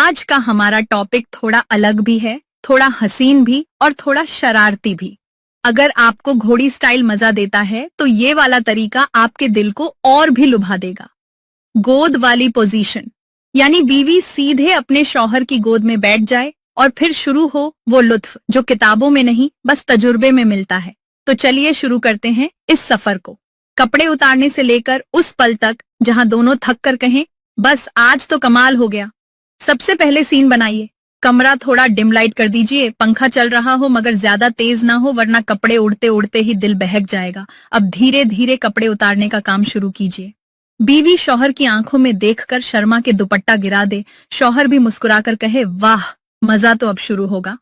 आज का हमारा टॉपिक थोड़ा अलग भी है, थोड़ा हसीन भी और थोड़ा शरारती भी। अगर आपको घोड़ी स्टाइल मजा देता है तो ये वाला तरीका आपके दिल को और भी लुभा देगा। गोद वाली पोजीशन, यानी बीवी सीधे अपने शौहर की गोद में बैठ जाए और फिर शुरू हो वो लुत्फ जो किताबों में नहीं बस तजुर्बे में मिलता है। तो चलिए शुरू करते हैं इस सफर को, कपड़े उतारने से लेकर उस पल तक जहां दोनों थक कर कहें बस आज तो कमाल हो गया। सबसे पहले सीन बनाइए। कमरा थोड़ा डिम लाइट कर दीजिए, पंखा चल रहा हो मगर ज्यादा तेज ना हो वरना कपड़े उड़ते उड़ते ही दिल बहक जाएगा। अब धीरे धीरे कपड़े उतारने का काम शुरू कीजिए। बीवी शौहर की आंखों में देखकर शर्मा के दुपट्टा गिरा दे, शौहर भी मुस्कुराकर कहे वाह मजा तो अब शुरू होगा।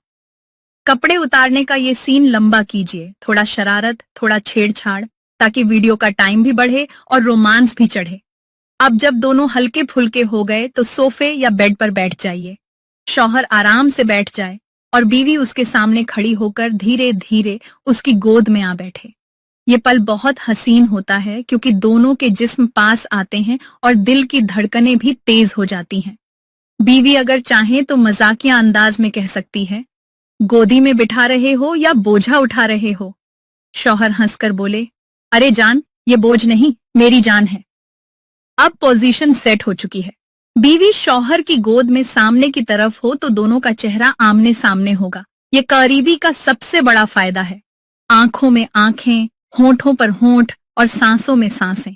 कपड़े उतारने का ये सीन लंबा कीजिए, थोड़ा शरारत थोड़ा छेड़छाड़, ताकि वीडियो का टाइम भी बढ़े और रोमांस भी चढ़े। अब जब दोनों हल्के फुल्के हो गए तो सोफे या बेड पर बैठ जाइए। शौहर आराम से बैठ जाए और बीवी उसके सामने खड़ी होकर धीरे धीरे उसकी गोद में आ बैठे। ये पल बहुत हसीन होता है क्योंकि दोनों के जिस्म पास आते हैं और दिल की धड़कनें भी तेज हो जाती हैं। बीवी अगर चाहे तो मजाकिया अंदाज में कह सकती है, गोदी में बिठा रहे हो या बोझा उठा रहे हो? शौहर हंसकर बोले, अरे जान ये बोझ नहीं मेरी जान है। अब पोजीशन सेट हो चुकी है। बीवी शौहर की गोद में सामने की तरफ हो तो दोनों का चेहरा आमने सामने होगा। ये करीबी का सबसे बड़ा फायदा है। आंखों में आंखें, होंठों पर होंठ और सांसों में सांसें।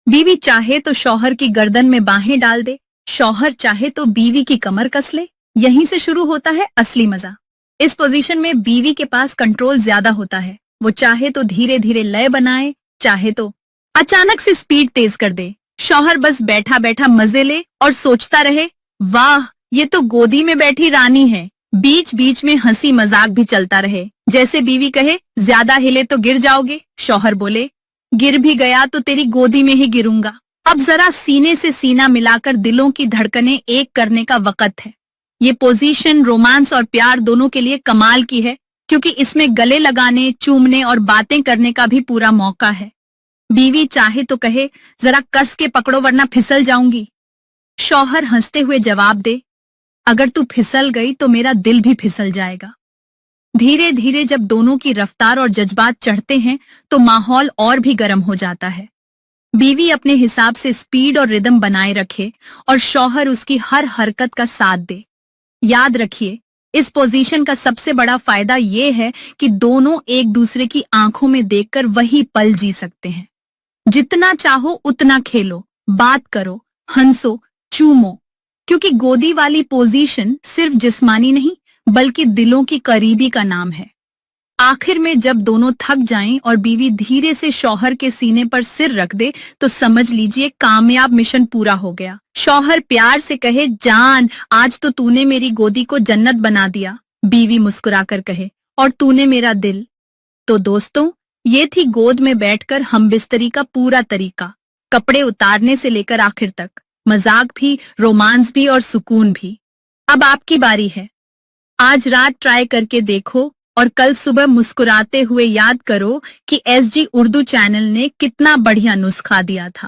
बीवी चाहे तो शौहर की गर्दन में बाहें डाल दे, शौहर चाहे तो बीवी की कमर कस ले। यहीं से शुरू होता है असली मजा। इस पोजीशन में बीवी के पास कंट्रोल ज्यादा होता है। वो चाहे तो धीरे धीरे लय बनाए, चाहे तो अचानक से स्पीड तेज कर दे। शौहर बस बैठा बैठा मजे ले और सोचता रहे, वाह ये तो गोदी में बैठी रानी है। बीच बीच में हंसी मजाक भी चलता रहे, जैसे बीवी कहे ज्यादा हिले तो गिर जाओगे, शौहर बोले गिर भी गया तो तेरी गोदी में ही गिरूंगा। अब जरा सीने से सीना मिलाकर दिलों की धड़कनें एक करने का वक्त है। ये पोजीशन रोमांस और प्यार दोनों के लिए कमाल की है क्योंकि इसमें गले लगाने, चूमने और बातें करने का भी पूरा मौका है। बीवी चाहे तो कहे जरा कस के पकड़ो वरना फिसल जाऊंगी। शौहर हंसते हुए जवाब दे, अगर तू फिसल गई तो मेरा दिल भी फिसल जाएगा। धीरे धीरे जब दोनों की रफ्तार और जज्बात चढ़ते हैं तो माहौल और भी गर्म हो जाता है। बीवी अपने हिसाब से स्पीड और रिदम बनाए रखे और शौहर उसकी हर हरकत का साथ दे। याद रखिए, इस पोजीशन का सबसे बड़ा फायदा ये है कि दोनों एक दूसरे की आंखों में देखकर वही पल जी सकते हैं। जितना चाहो उतना खेलो, बात करो, हंसो, चूमो, क्योंकि गोदी वाली पोजीशन सिर्फ जिस्मानी नहीं बल्कि दिलों की करीबी का नाम है। आखिर में जब दोनों थक जाएं और बीवी धीरे से शौहर के सीने पर सिर रख दे तो समझ लीजिए कामयाब मिशन पूरा हो गया। शौहर प्यार से कहे, जान आज तो तूने मेरी गोदी को जन्नत बना दिया। बीवी मुस्कुराकर कहे, और तूने मेरा दिल। तो दोस्तों, ये थी गोद में बैठकर हमबिस्तरी का पूरा तरीका। कपड़े उतारने से लेकर आखिर तक, मजाक भी, रोमांस भी और सुकून भी। अब आपकी बारी है। आज रात ट्राई करके देखो और कल सुबह मुस्कुराते हुए याद करो कि एसजी उर्दू चैनल ने कितना बढ़िया नुस्खा दिया था।